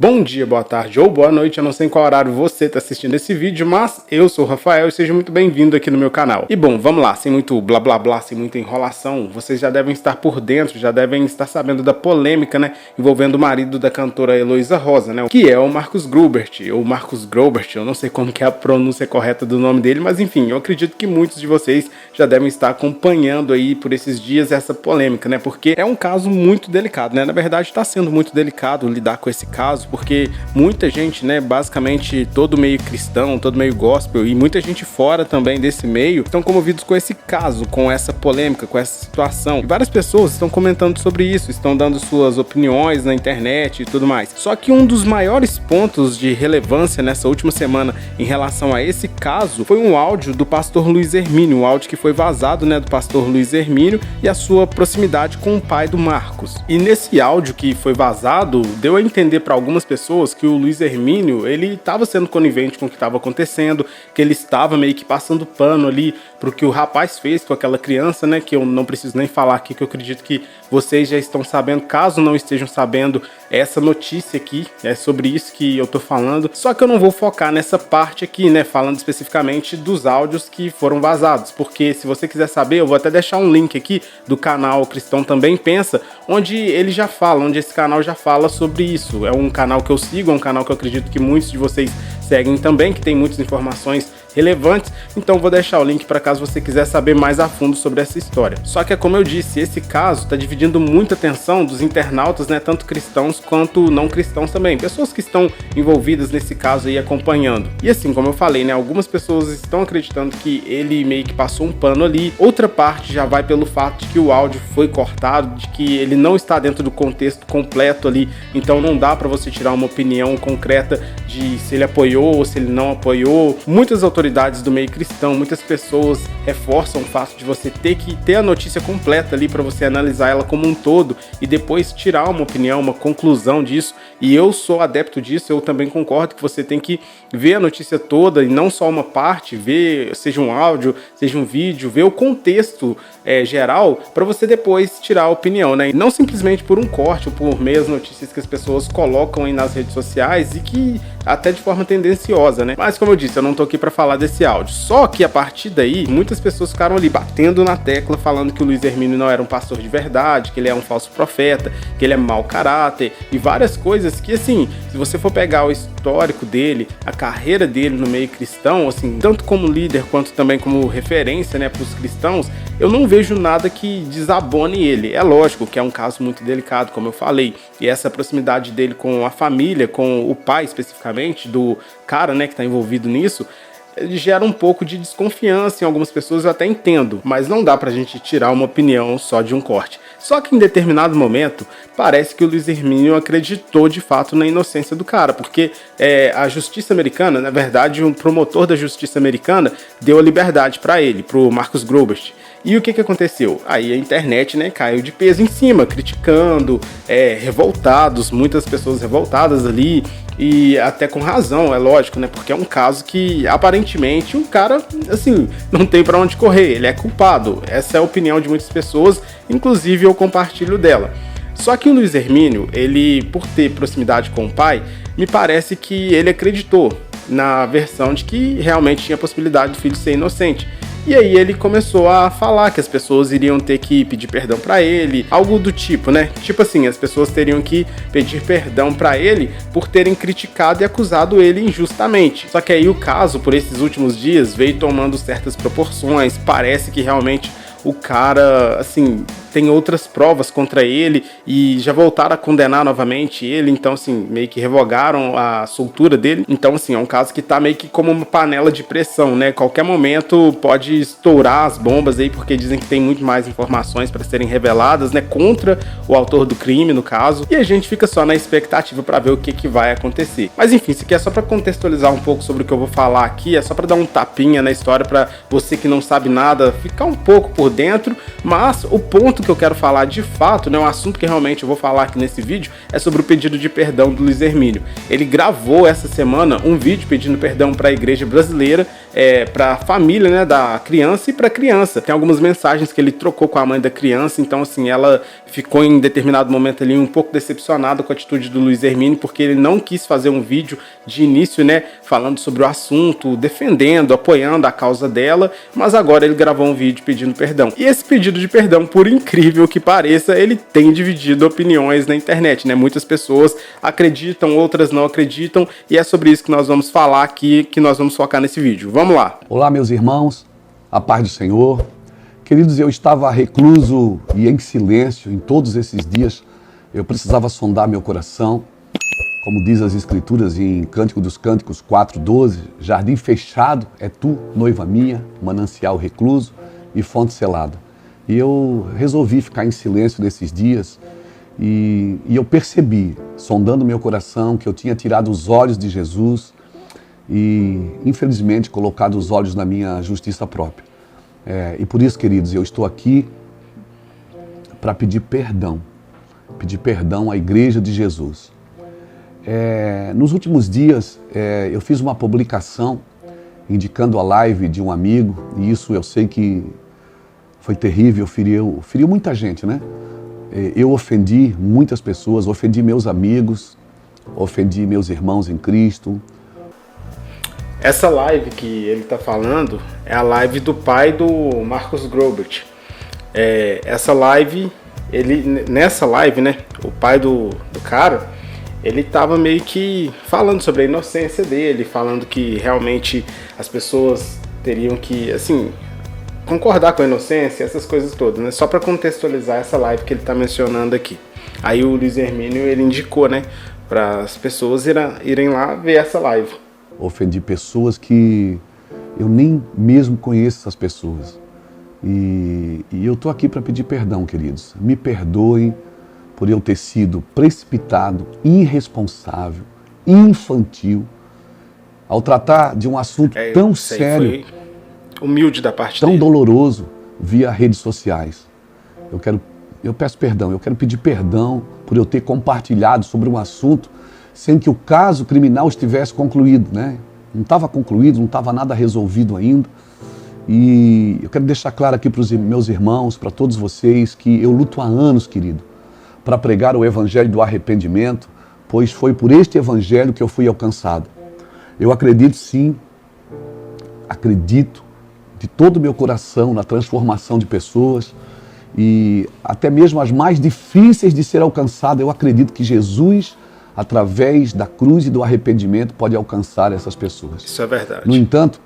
Bom dia, boa tarde ou boa noite, eu não sei em qual horário você está assistindo esse vídeo, mas eu sou o Rafael e seja muito bem-vindo aqui no meu canal. E bom, vamos lá, sem muito blá blá blá, sem muita enrolação, vocês já devem estar por dentro, já devem estar sabendo da polêmica, né, envolvendo o marido da cantora Heloísa Rosa, né, que é o Marcus Grubert, ou Marcus Grobert, eu não sei como que é a pronúncia correta do nome dele, mas enfim, eu acredito que muitos de vocês já devem estar acompanhando aí por esses dias essa polêmica, né, porque é um caso muito delicado, né, na verdade está sendo muito delicado lidar com esse caso, porque muita gente, né, basicamente todo meio cristão, todo meio gospel e muita gente fora também desse meio estão comovidos com esse caso, com essa polêmica, com essa situação. E várias pessoas estão comentando sobre isso, estão dando suas opiniões na internet e tudo mais. Só que um dos maiores pontos de relevância nessa última semana em relação a esse caso foi um áudio do pastor Luiz Hermínio, um áudio que foi vazado, né, do pastor Luiz Hermínio e a sua proximidade com o pai do Marcus. E nesse áudio que foi vazado, deu a entender para algumas pessoas que o Luiz Hermínio, ele estava sendo conivente com o que estava acontecendo, que ele estava meio que passando pano ali pro que o rapaz fez com aquela criança, né, que eu não preciso nem falar aqui, que eu acredito que vocês já estão sabendo, caso não estejam sabendo, essa notícia aqui, é sobre isso que eu tô falando, só que eu não vou focar nessa parte aqui, né, falando especificamente dos áudios que foram vazados, porque se você quiser saber, eu vou até deixar um link aqui do canal Cristão Também Pensa, onde ele já fala, onde esse canal já fala sobre isso. É um canal que eu sigo, é um canal que eu acredito que muitos de vocês seguem também, que tem muitas informações relevantes, então vou deixar o link para caso você quiser saber mais a fundo sobre essa história. Só que como eu disse, esse caso está dividindo muita atenção dos internautas, né, tanto cristãos quanto não cristãos também, pessoas que estão envolvidas nesse caso aí acompanhando. E assim, como eu falei, né, algumas pessoas estão acreditando que ele meio que passou um pano ali, outra parte já vai pelo fato de que o áudio foi cortado, de que ele não está dentro do contexto completo ali, então não dá para você tirar uma opinião concreta de se ele apoiou ou se ele não apoiou. Muitas autoridades do meio cristão, muitas pessoas reforçam o fato de você ter que ter a notícia completa ali para você analisar ela como um todo e depois tirar uma opinião, uma conclusão disso. E eu sou adepto disso, eu também concordo que você tem que ver a notícia toda e não só uma parte, ver, seja um áudio, seja um vídeo, ver o contexto geral para você depois tirar a opinião, né? E não simplesmente por um corte ou por meias notícias que as pessoas colocam aí nas redes sociais e que até de forma tendenciosa, né? Mas como eu disse, eu não tô aqui para falar desse áudio. Só que a partir daí, muitas pessoas ficaram ali batendo na tecla, falando que o Luiz Hermínio não era um pastor de verdade, que ele é um falso profeta, que ele é mau caráter e várias coisas que, assim, se você for pegar o histórico dele, a carreira dele no meio cristão, assim, tanto como líder quanto também como referência, né, para os cristãos, eu não vejo nada que desabone ele. É lógico que é um caso muito delicado, como eu falei, e essa proximidade dele com a família, com o pai especificamente, do cara, né, que está envolvido nisso, gera um pouco de desconfiança em algumas pessoas, eu até entendo, mas não dá pra gente tirar uma opinião só de um corte. Só que em determinado momento, parece que o Luiz Hermínio acreditou de fato na inocência do cara, porque a justiça americana, na verdade, um promotor da justiça americana deu a liberdade para ele, pro Marcus Grobert. E o que aconteceu? Aí a internet, né, caiu de peso em cima, criticando, revoltados, muitas pessoas revoltadas ali, e até com razão, é lógico, né, porque é um caso que aparentemente o cara, assim, não tem para onde correr, ele é culpado. Essa é a opinião de muitas pessoas, inclusive eu compartilho dela. Só que o Luiz Hermínio, ele, por ter proximidade com o pai, me parece que ele acreditou na versão de que realmente tinha a possibilidade do filho ser inocente. E aí ele começou a falar que as pessoas iriam ter que pedir perdão pra ele, algo do tipo, né? Tipo assim, as pessoas teriam que pedir perdão pra ele por terem criticado e acusado ele injustamente. Só que aí o caso, por esses últimos dias, veio tomando certas proporções, parece que realmente o cara, assim, tem outras provas contra ele e já voltaram a condenar novamente ele, então assim, meio que revogaram a soltura dele. Então assim, é um caso que tá meio que como uma panela de pressão, né? Qualquer momento pode estourar as bombas aí, porque dizem que tem muito mais informações para serem reveladas, né, contra o autor do crime, no caso, e a gente fica só na expectativa para ver o que vai acontecer. Mas enfim, isso aqui é só para contextualizar um pouco sobre o que eu vou falar aqui, é só para dar um tapinha na história para você que não sabe nada ficar um pouco por dentro, mas o ponto que eu quero falar de fato, né, um assunto que realmente eu vou falar aqui nesse vídeo, é sobre o pedido de perdão do Luiz Hermínio. Ele gravou essa semana um vídeo pedindo perdão para a igreja brasileira, para a família, né, da criança e para a criança. Tem algumas mensagens que ele trocou com a mãe da criança, então assim, ela ficou em determinado momento ali um pouco decepcionada com a atitude do Luiz Hermínio, porque ele não quis fazer um vídeo de início, né, falando sobre o assunto, defendendo, apoiando a causa dela, mas agora ele gravou um vídeo pedindo perdão. E esse pedido de perdão, por incrível que pareça, ele tem dividido opiniões na internet, né? Muitas pessoas acreditam, outras não acreditam, e é sobre isso que nós vamos falar aqui, que nós vamos focar nesse vídeo. Vamos lá. Olá, meus irmãos, a paz do Senhor. Queridos, eu estava recluso e em silêncio em todos esses dias. Eu precisava sondar meu coração. Como diz as Escrituras em Cântico dos Cânticos 4:12, jardim fechado é tu, noiva minha, manancial recluso e fonte selada. E eu resolvi ficar em silêncio nesses dias e eu percebi, sondando meu coração, que eu tinha tirado os olhos de Jesus e, infelizmente, colocado os olhos na minha justiça própria. E por isso, queridos, eu estou aqui para pedir perdão à Igreja de Jesus. Nos últimos dias, eu fiz uma publicação indicando a live de um amigo, e isso eu sei que foi terrível, feriu muita gente, né? Eu ofendi muitas pessoas, ofendi meus amigos, ofendi meus irmãos em Cristo. Essa live que ele está falando é a live do pai do Marcus Grobert. Essa live, nessa live, né, o pai do cara, ele estava meio que falando sobre a inocência dele, falando que realmente as pessoas teriam que, assim, concordar com a inocência, essas coisas todas, né? Só para contextualizar essa live que ele está mencionando aqui. Aí o Luiz Hermínio, ele indicou, né, para as pessoas irem lá ver essa live. Ofendi pessoas que eu nem mesmo conheço essas pessoas. E eu estou aqui para pedir perdão, queridos. Me perdoem por eu ter sido precipitado, irresponsável, infantil, ao tratar de um assunto tão sério, humilde da parte tão dele, doloroso, via redes sociais. Eu peço perdão, eu quero pedir perdão por eu ter compartilhado sobre um assunto sem que o caso criminal estivesse concluído, né? Não estava concluído, não estava nada resolvido ainda. E eu quero deixar claro aqui para os meus irmãos, para todos vocês, que eu luto há anos, querido, para pregar o evangelho do arrependimento, pois foi por este evangelho que eu fui alcançado. Eu acredito sim, acredito de todo o meu coração na transformação de pessoas, e até mesmo as mais difíceis de ser alcançadas, eu acredito que Jesus, através da cruz e do arrependimento, pode alcançar essas pessoas. Isso é verdade. No entanto,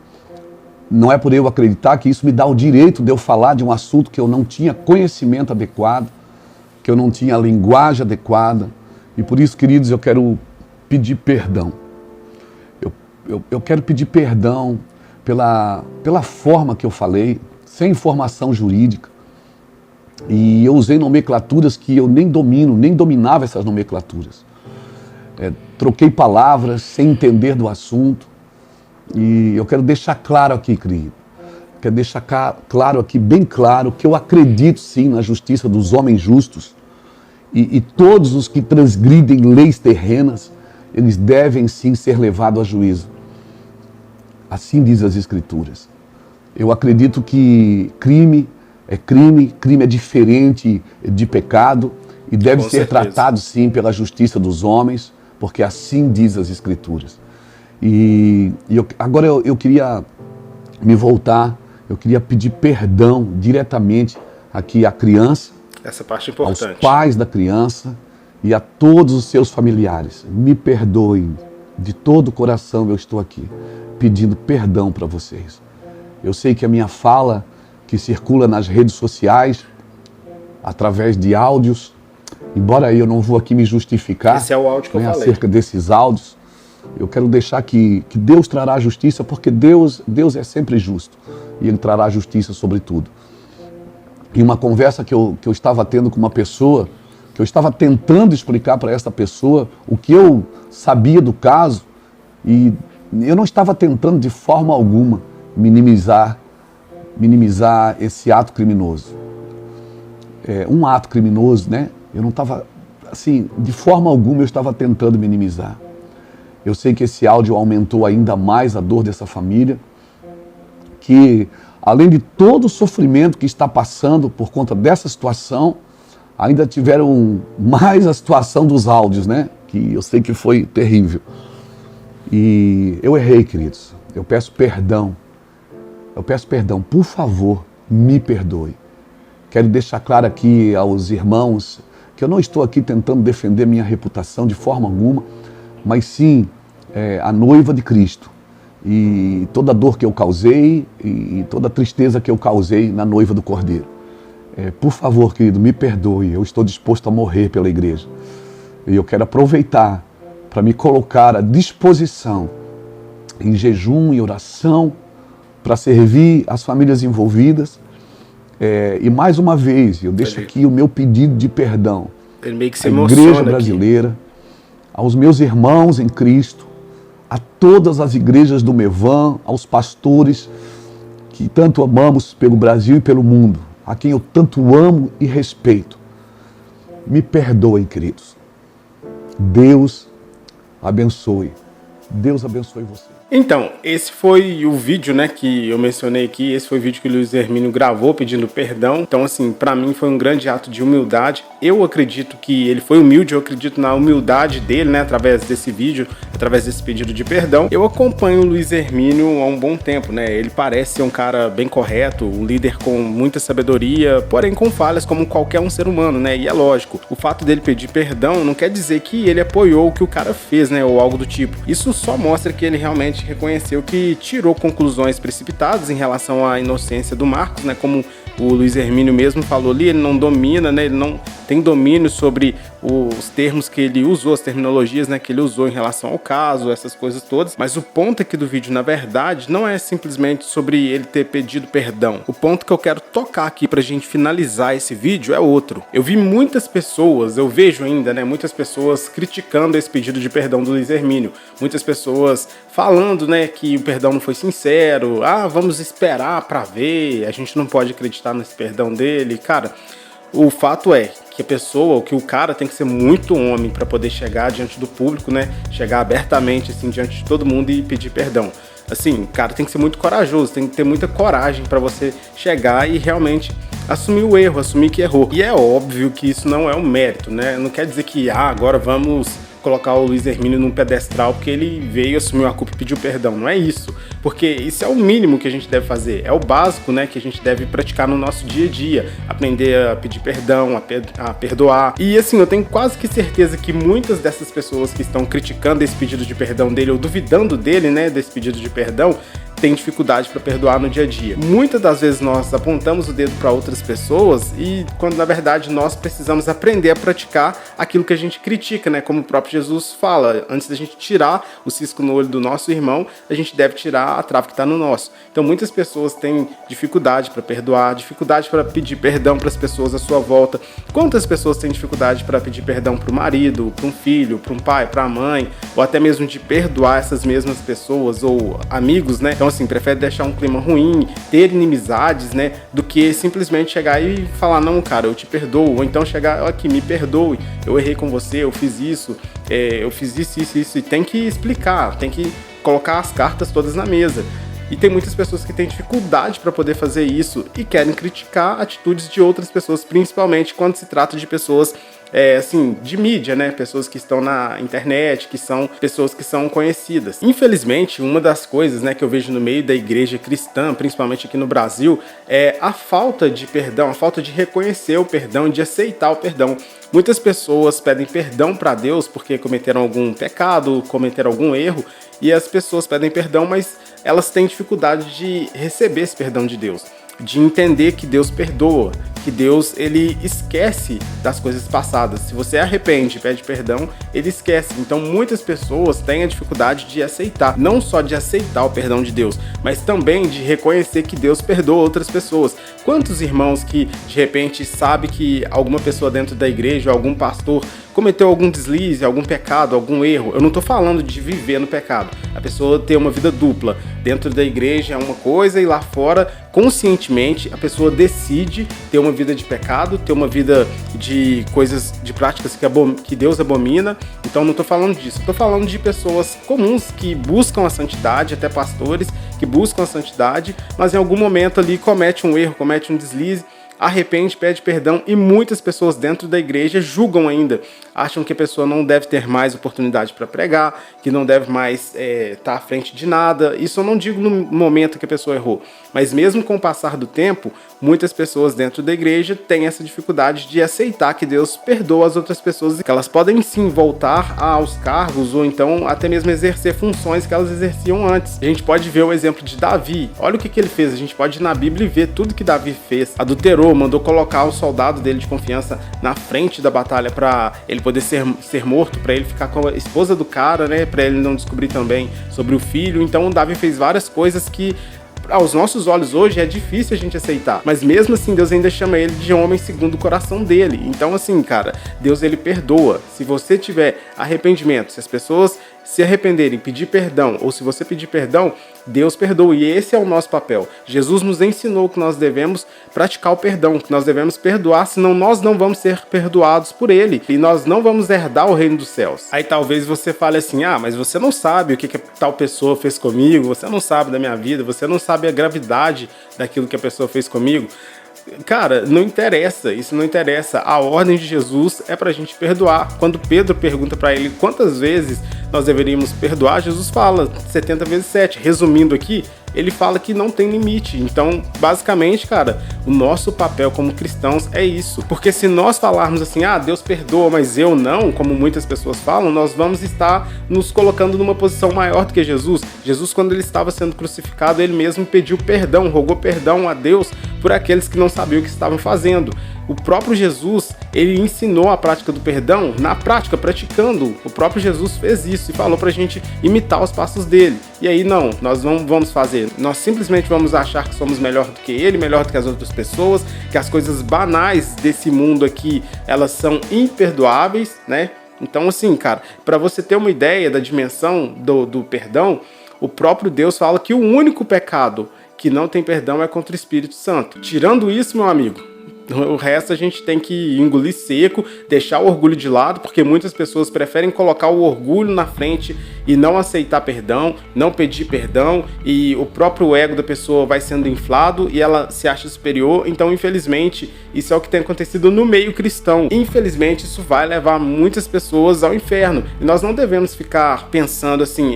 não é por eu acreditar que isso me dá o direito de eu falar de um assunto que eu não tinha conhecimento adequado, que eu não tinha a linguagem adequada. E por isso, queridos, eu quero pedir perdão. Eu quero pedir perdão pela forma que eu falei, sem informação jurídica. E eu usei nomenclaturas que eu nem dominava essas nomenclaturas. Troquei palavras sem entender do assunto. E eu quero deixar claro aqui, querido. Quero deixar claro aqui, bem claro, que eu acredito sim na justiça dos homens justos. E todos os que transgridem leis terrenas, eles devem sim ser levados a juízo. Assim diz as Escrituras. Eu acredito que crime é diferente de pecado e deve ser tratado sim pela justiça dos homens, porque assim diz as Escrituras. Agora eu queria me voltar, eu queria pedir perdão diretamente aqui à criança, essa parte é importante, aos pais da criança e a todos os seus familiares. Me perdoem, de todo o coração eu estou aqui, pedindo perdão para vocês. Eu sei que a minha fala, que circula nas redes sociais, através de áudios, embora eu não vou aqui me justificar, esse é o áudio que eu falei, acerca desses áudios, eu quero deixar que Deus trará justiça, porque Deus é sempre justo e Ele trará justiça sobre tudo. Em uma conversa que eu estava tendo com uma pessoa, que eu estava tentando explicar para essa pessoa o que eu sabia do caso, e eu não estava tentando de forma alguma minimizar esse ato criminoso. Um ato criminoso, né? Eu não estava, assim, de forma alguma eu estava tentando minimizar. Eu sei que esse áudio aumentou ainda mais a dor dessa família, que, além de todo o sofrimento que está passando por conta dessa situação, ainda tiveram mais a situação dos áudios, né? Que eu sei que foi terrível. E eu errei, queridos. Eu peço perdão. Por favor, me perdoe. Quero deixar claro aqui aos irmãos que eu não estou aqui tentando defender minha reputação de forma alguma, mas sim a noiva de Cristo. E toda a dor que eu causei e toda a tristeza que eu causei na noiva do Cordeiro. Por favor, querido, me perdoe. Eu estou disposto a morrer pela igreja. E eu quero aproveitar para me colocar à disposição em jejum e oração para servir as famílias envolvidas. E mais uma vez, eu deixo aqui o meu pedido de perdão à igreja brasileira, aqui, aos meus irmãos em Cristo, a todas as igrejas do Mevan, aos pastores que tanto amamos pelo Brasil e pelo mundo, a quem eu tanto amo e respeito. Me perdoem, queridos. Deus abençoe. Deus abençoe você. Então, esse foi o vídeo, né, que eu mencionei aqui. Esse foi o vídeo que o Luiz Hermínio gravou pedindo perdão. Então, assim, pra mim foi um grande ato de humildade. Eu acredito que ele foi humilde, eu acredito na humildade dele, né, através desse vídeo, através desse pedido de perdão. Eu acompanho o Luiz Hermínio há um bom tempo, né, ele parece ser um cara bem correto, um líder com muita sabedoria, porém com falhas como qualquer um ser humano, né, e é lógico. O fato dele pedir perdão não quer dizer que ele apoiou o que o cara fez, né, ou algo do tipo. Isso só mostra que ele realmente reconheceu que tirou conclusões precipitadas em relação à inocência do Marcos, né? Como o Luiz Hermínio mesmo falou ali, ele não domina, né? Ele não tem domínio sobre os termos que ele usou, as terminologias, né, que ele usou em relação ao caso, essas coisas todas. Mas o ponto aqui do vídeo, na verdade, não é simplesmente sobre ele ter pedido perdão. O ponto que eu quero tocar aqui pra gente finalizar esse vídeo é outro. Eu vi muitas pessoas, eu vejo ainda, né, muitas pessoas criticando esse pedido de perdão do Luiz Hermínio. Muitas pessoas falando, né, que o perdão não foi sincero. Vamos esperar pra ver, a gente não pode acreditar nesse perdão dele. Cara, o fato é que a pessoa, que o cara tem que ser muito homem para poder chegar diante do público, né? Chegar abertamente, assim, diante de todo mundo e pedir perdão. Assim, o cara tem que ser muito corajoso, tem que ter muita coragem para você chegar e realmente assumir o erro, assumir que errou. E é óbvio que isso não é um mérito, né? Não quer dizer que, agora vamos colocar o Luiz Hermínio num pedestral porque ele veio, assumiu a culpa e pediu perdão. Não é isso, porque isso é o mínimo que a gente deve fazer, é o básico, né, que a gente deve praticar no nosso dia a dia, aprender a pedir perdão, a perdoar. E assim, eu tenho quase que certeza que muitas dessas pessoas que estão criticando esse pedido de perdão dele ou duvidando dele, né, desse pedido de perdão, tem dificuldade para perdoar no dia a dia. Muitas das vezes nós apontamos o dedo para outras pessoas e quando na verdade nós precisamos aprender a praticar aquilo que a gente critica, né? Como o próprio Jesus fala, antes da gente tirar o cisco no olho do nosso irmão, a gente deve tirar a trave que está no nosso. Então muitas pessoas têm dificuldade para perdoar, dificuldade para pedir perdão para as pessoas à sua volta. Quantas pessoas têm dificuldade para pedir perdão para o marido, para um filho, para um pai, para a mãe, ou até mesmo de perdoar essas mesmas pessoas ou amigos, né? Então assim, prefere deixar um clima ruim, ter inimizades, né, do que simplesmente chegar e falar, não, cara, eu te perdoo, ou então chegar aqui, me perdoe, eu errei com você, eu fiz isso, isso, e tem que explicar, tem que colocar as cartas todas na mesa. E tem muitas pessoas que têm dificuldade para poder fazer isso e querem criticar atitudes de outras pessoas, principalmente quando se trata de pessoas assim, de mídia, né? Pessoas que estão na internet, que são pessoas que são conhecidas. Infelizmente, uma das coisas, né, que eu vejo no meio da igreja cristã, principalmente aqui no Brasil, é a falta de perdão, a falta de reconhecer o perdão, de aceitar o perdão. Muitas pessoas pedem perdão para Deus porque cometeram algum pecado, cometeram algum erro, e as pessoas pedem perdão, mas elas têm dificuldade de receber esse perdão de Deus, de entender que Deus perdoa, que Deus, ele esquece das coisas passadas. Se você arrepende e pede perdão, ele esquece. Então muitas pessoas têm a dificuldade de aceitar, não só de aceitar o perdão de Deus, mas também de reconhecer que Deus perdoa outras pessoas. Quantos irmãos que de repente sabe que alguma pessoa dentro da igreja, algum pastor, cometeu algum deslize, algum pecado, algum erro? Eu não estou falando de viver no pecado. A pessoa ter uma vida dupla. Dentro da igreja é uma coisa e lá fora, conscientemente, a pessoa decide ter uma vida de pecado, ter uma vida de coisas, de práticas que Deus abomina. Então não estou falando disso. Estou falando de pessoas comuns que buscam a santidade, até pastores, que que buscam a santidade, mas em algum momento ali comete um erro, comete um deslize, arrepende, pede perdão, e muitas pessoas dentro da igreja julgam ainda, acham que a pessoa não deve ter mais oportunidade para pregar, que não deve mais estar à frente de nada. Isso eu não digo no momento que a pessoa errou, mas mesmo com o passar do tempo, muitas pessoas dentro da igreja têm essa dificuldade de aceitar que Deus perdoa as outras pessoas e que elas podem sim voltar aos cargos ou então até mesmo exercer funções que elas exerciam antes. A gente pode ver o exemplo de Davi. Olha o que ele fez. A gente pode ir na Bíblia e ver tudo que Davi fez. Adulterou, mandou colocar o soldado dele de confiança na frente da batalha para ele poder ser morto, para ele ficar com a esposa do cara, né, para ele não descobrir também sobre o filho. Então Davi fez várias coisas que aos nossos olhos hoje é difícil a gente aceitar, mas mesmo assim Deus ainda chama ele de homem segundo o coração dele. Então assim, cara, Deus ele perdoa. Se você tiver arrependimento, se as pessoas se arrependerem, pedir perdão, ou se você pedir perdão, Deus perdoa, e esse é o nosso papel. Jesus nos ensinou que nós devemos praticar o perdão, que nós devemos perdoar, senão nós não vamos ser perdoados por Ele, e nós não vamos herdar o reino dos céus. Aí talvez você fale assim, mas você não sabe o que tal pessoa fez comigo, você não sabe da minha vida, você não sabe a gravidade daquilo que a pessoa fez comigo. Cara, não interessa, isso não interessa. A ordem de Jesus é pra gente perdoar. Quando Pedro pergunta pra ele quantas vezes nós deveríamos perdoar, Jesus fala 70 vezes 7. Resumindo aqui, ele fala que não tem limite. Então, basicamente, cara, o nosso papel como cristãos é isso. Porque se nós falarmos assim, Deus perdoa, mas eu não, como muitas pessoas falam, nós vamos estar nos colocando numa posição maior do que Jesus. Jesus, quando ele estava sendo crucificado, ele mesmo pediu perdão, rogou perdão a Deus por aqueles que não sabiam o que estavam fazendo. O próprio Jesus, ele ensinou a prática do perdão na prática, praticando. O próprio Jesus fez isso e falou pra gente imitar os passos dele. E aí não, nós não vamos fazer. Nós simplesmente vamos achar que somos melhor do que ele, melhor do que as outras pessoas, que as coisas banais desse mundo aqui, elas são imperdoáveis, né? Então assim, cara, pra você ter uma ideia da dimensão do perdão, o próprio Deus fala que o único pecado que não tem perdão é contra o Espírito Santo. Tirando isso, meu amigo, o resto a gente tem que engolir seco, deixar o orgulho de lado, porque muitas pessoas preferem colocar o orgulho na frente e não aceitar perdão, não pedir perdão, e o próprio ego da pessoa vai sendo inflado e ela se acha superior. Então, infelizmente, isso é o que tem acontecido no meio cristão. Infelizmente, isso vai levar muitas pessoas ao inferno. E nós não devemos ficar pensando assim,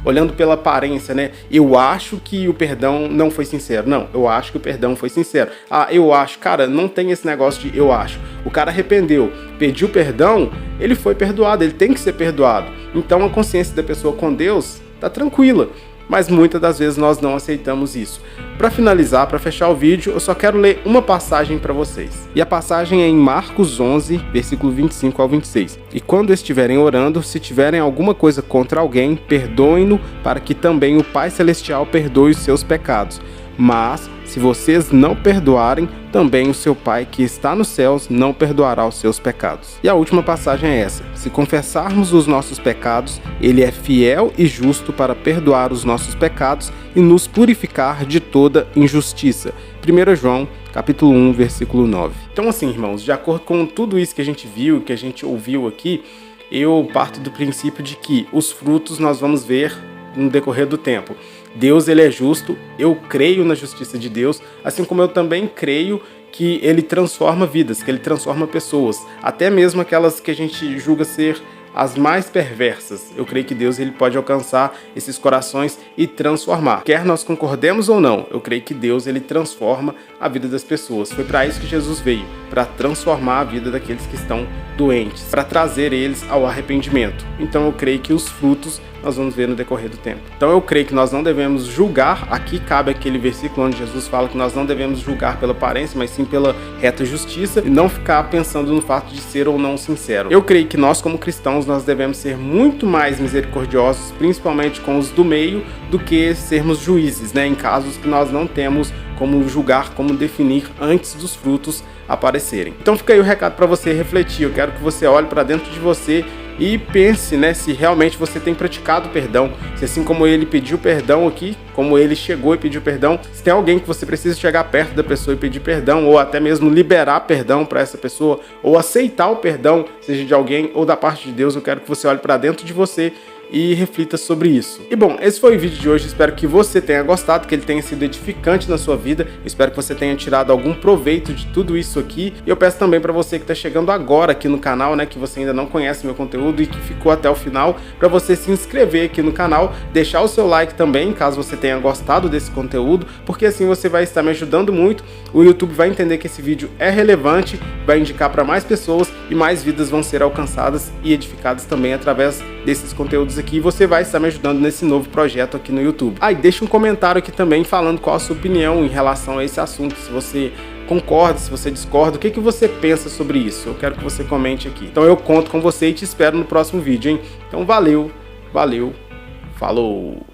olhando pela aparência, né? Eu acho que o perdão não foi sincero. Não, eu acho que o perdão foi sincero. Eu acho. Cara, não tem esse negócio de eu acho. O cara arrependeu, pediu perdão, ele foi perdoado, ele tem que ser perdoado. Então a consciência da pessoa com Deus tá tranquila, mas muitas das vezes nós não aceitamos isso. Para finalizar, para fechar o vídeo, eu só quero ler uma passagem para vocês. E a passagem é em Marcos 11, versículo 25 ao 26. E quando estiverem orando, se tiverem alguma coisa contra alguém, perdoem-no, para que também o Pai Celestial perdoe os seus pecados. Mas, se vocês não perdoarem, também o seu Pai que está nos céus não perdoará os seus pecados. E a última passagem é essa: se confessarmos os nossos pecados, Ele é fiel e justo para perdoar os nossos pecados e nos purificar de toda injustiça. 1 João, capítulo 1, versículo 9. Então assim, irmãos, de acordo com tudo isso que a gente viu, que a gente ouviu aqui, eu parto do princípio de que os frutos nós vamos ver no decorrer do tempo. Deus, ele é justo, eu creio na justiça de Deus, assim como eu também creio que ele transforma vidas, que ele transforma pessoas, até mesmo aquelas que a gente julga ser as mais perversas. Eu creio que Deus ele pode alcançar esses corações e transformar. Quer nós concordemos ou não, eu creio que Deus ele transforma a vida das pessoas. Foi para isso que Jesus veio, para transformar a vida daqueles que estão doentes, para trazer eles ao arrependimento. Então eu creio que os frutos nós vamos ver no decorrer do tempo. Então eu creio que nós não devemos julgar. Aqui cabe aquele versículo onde Jesus fala que nós não devemos julgar pela aparência, mas sim pela reta justiça, e não ficar pensando no fato de ser ou não sincero. Eu creio que nós como cristãos nós devemos ser muito mais misericordiosos, principalmente com os do meio, do que sermos juízes, né, em casos que nós não temos como julgar, como definir antes dos frutos aparecerem. Então fica aí o recado para você refletir. Eu quero que você olhe para dentro de você e pense, né, se realmente você tem praticado perdão, se assim como ele pediu perdão aqui, como ele chegou e pediu perdão, se tem alguém que você precisa chegar perto da pessoa e pedir perdão, ou até mesmo liberar perdão para essa pessoa, ou aceitar o perdão, seja de alguém ou da parte de Deus. Eu quero que você olhe para dentro de você e reflita sobre isso. E bom, esse foi o vídeo de hoje, espero que você tenha gostado, que ele tenha sido edificante na sua vida, espero que você tenha tirado algum proveito de tudo isso aqui, e eu peço também para você que está chegando agora aqui no canal, né, que você ainda não conhece meu conteúdo e que ficou até o final, para você se inscrever aqui no canal, deixar o seu like também, caso você tenha gostado desse conteúdo, porque assim você vai estar me ajudando muito, o YouTube vai entender que esse vídeo é relevante, vai indicar para mais pessoas e mais vidas vão ser alcançadas e edificadas também através desses conteúdos aqui, e você vai estar me ajudando nesse novo projeto aqui no YouTube. E deixa um comentário aqui também falando qual a sua opinião em relação a esse assunto, se você concorda, se você discorda, o que você pensa sobre isso? Eu quero que você comente aqui. Então eu conto com você e te espero no próximo vídeo, hein? Então valeu, falou!